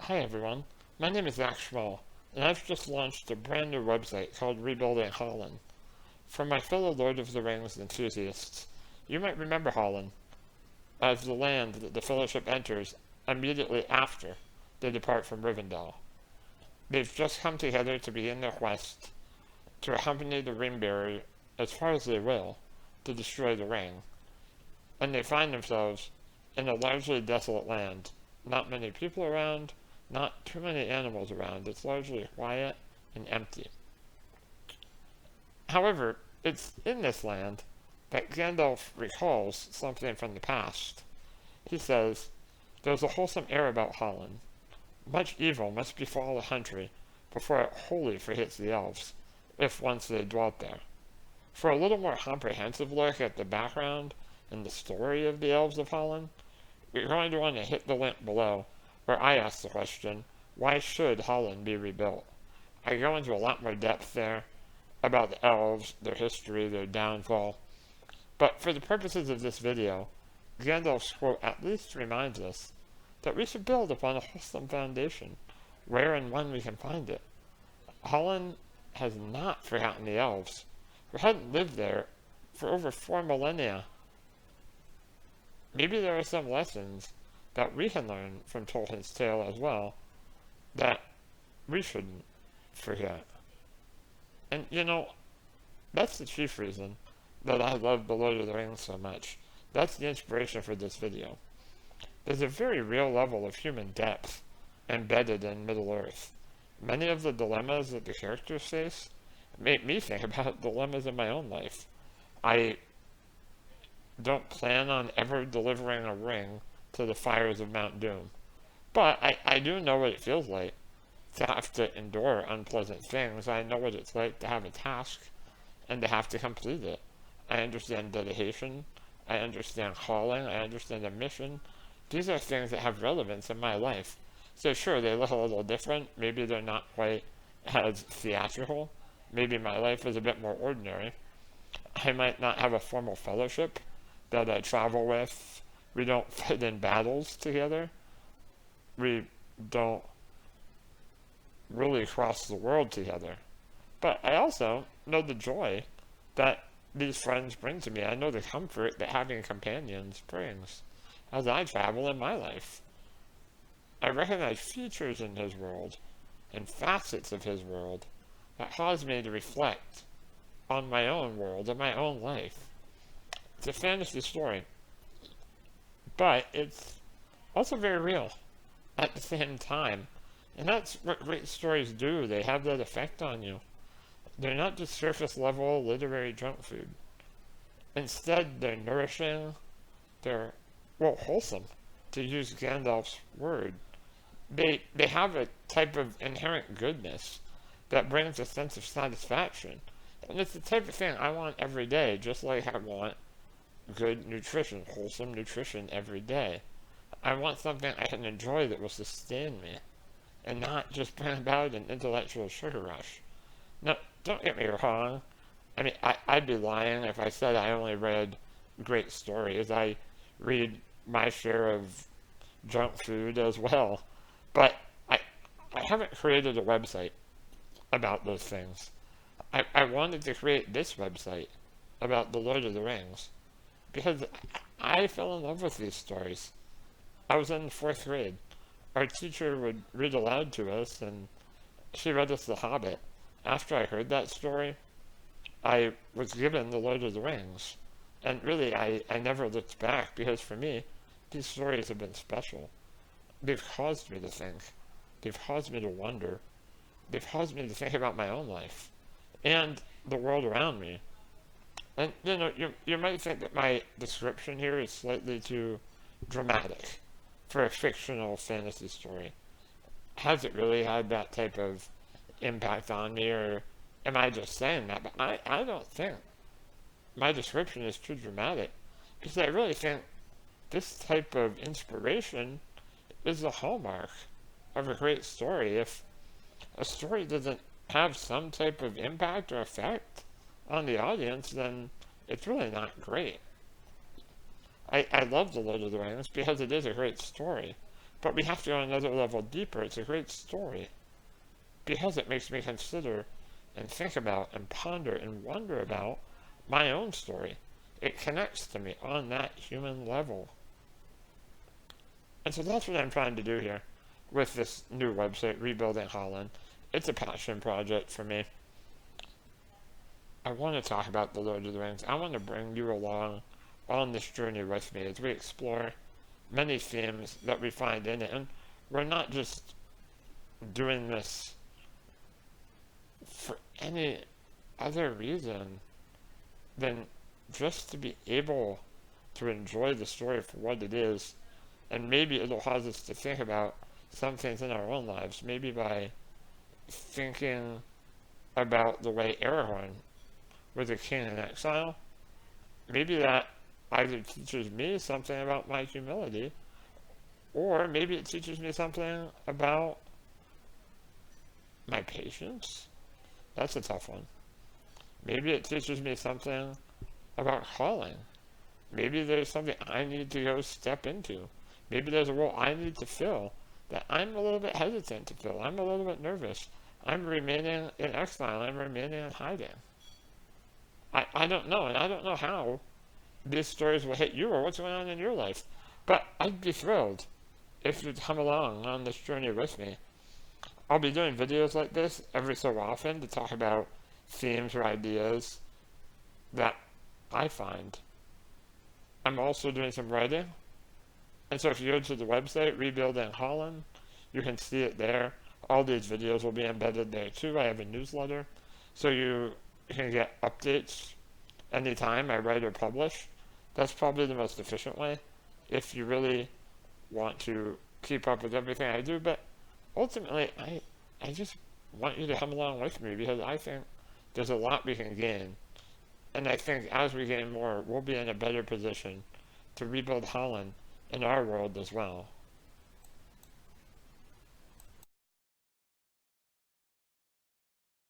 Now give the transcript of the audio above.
Hi everyone, my name is Zach Schmall, and I've just launched a brand new website called Rebuilding Holland. For my fellow Lord of the Rings enthusiasts, you might remember Holland as the land that the Fellowship enters immediately after they depart from Rivendell. They've just come together to begin their quest to accompany the Ringbearer as far as they will to destroy the ring, and they find themselves in a largely desolate land. Not many people around, not too many animals around. It's largely quiet and empty. However, it's in this land that Gandalf recalls something from the past. He says, "There's a wholesome air about Holland. Much evil must befall the country before it wholly forgets the elves, if once they dwelt there." For a little more comprehensive look at the background and the story of the elves of Holland, you're going to want to hit the link below where I ask the question, why should Holland be rebuilt? I go into a lot more depth there about the elves, their history, their downfall. But for the purposes of this video, Gandalf's quote at least reminds us that we should build upon a wholesome foundation, where and when we can find it. Holland has not forgotten the elves, who hadn't lived there for over 4 millennia. Maybe there are some lessons that we can learn from Tolkien's tale as well that we shouldn't forget. And that's the chief reason that I love The Lord of the Rings so much. That's the inspiration for this video. There's a very real level of human depth embedded in Middle-earth. Many of the dilemmas that the characters face make me think about dilemmas in my own life. I don't plan on ever delivering a ring to the fires of Mount Doom. But I do know what it feels like to have to endure unpleasant things. I know what it's like to have a task and to have to complete it. I understand dedication. I understand calling. I understand a mission. These are things that have relevance in my life. So sure, they look a little different. Maybe they're not quite as theatrical. Maybe my life is a bit more ordinary. I might not have a formal fellowship that I travel with. We don't fight in battles together. We don't really cross the world together. But I also know the joy that these friends bring to me. I know the comfort that having companions brings as I travel in my life. I recognize features in his world and facets of his world that cause me to reflect on my own world and my own life. It's a fantasy story, but it's also very real at the same time. And that's what great stories do. They have that effect on you. They're not just surface level literary junk food. Instead, they're nourishing, they're, wholesome, to use Gandalf's word. They have a type of inherent goodness that brings a sense of satisfaction. And it's the type of thing I want every day, just like I want good nutrition, wholesome nutrition every day. I want something I can enjoy that will sustain me, and not just bring about an intellectual sugar rush. Now, don't get me wrong. I mean, I'd be lying if I said I only read great stories. I read my share of junk food as well. But I haven't created a website about those things. I wanted to create this website about The Lord of the Rings because I fell in love with these stories. I was in the 4th grade. Our teacher would read aloud to us, and she read us The Hobbit. After I heard that story, I was given The Lord of the Rings. And really, I never looked back because for me, these stories have been special. They've caused me to think. They've caused me to wonder. They've caused me to think about my own life and the world around me. And, you might think that my description here is slightly too dramatic for a fictional fantasy story. Has it really had that type of impact on me, or am I just saying that? But I don't think my description is too dramatic, because I really think this type of inspiration is the hallmark of a great story. If a story doesn't have some type of impact or effect on the audience, then it's really not great. I love The Lord of the Rings because it is a great story, But we have to go another level deeper. It's a great story because it makes me consider and think about and ponder and wonder about my own story. It connects to me on that human level. And so that's what I'm trying to do here with this new website, Rebuilding Holland. It's a passion project for me. I want to talk about the Lord of the Rings. I want to bring you along on this journey with me as we explore many themes that we find in it. And we're not just doing this for any other reason than just to be able to enjoy the story for what it is. And maybe it'll cause us to think about some things in our own lives. Maybe by thinking about the way Aragorn was a king in exile. Maybe that either teaches me something about my humility, or maybe it teaches me something about my patience. That's a tough one. Maybe it teaches me something about calling. Maybe there's something I need to go step into. Maybe there's a role I need to fill that I'm a little bit hesitant to fill. I'm a little bit nervous. I'm remaining in exile. I'm remaining in hiding. I don't know, and I don't know how these stories will hit you or what's going on in your life. But I'd be thrilled if you'd come along on this journey with me. I'll be doing videos like this every so often to talk about themes or ideas that I find. I'm also doing some writing. And so if you go to the website, Rebuilding Holland, you can see it there. All these videos will be embedded there too. I have a newsletter, so you can get updates anytime I write or publish. That's probably the most efficient way if you really want to keep up with everything I do. But ultimately, I just want you to come along with me because I think there's a lot we can gain. And I think as we gain more, we'll be in a better position to rebuild Holland in our world as well.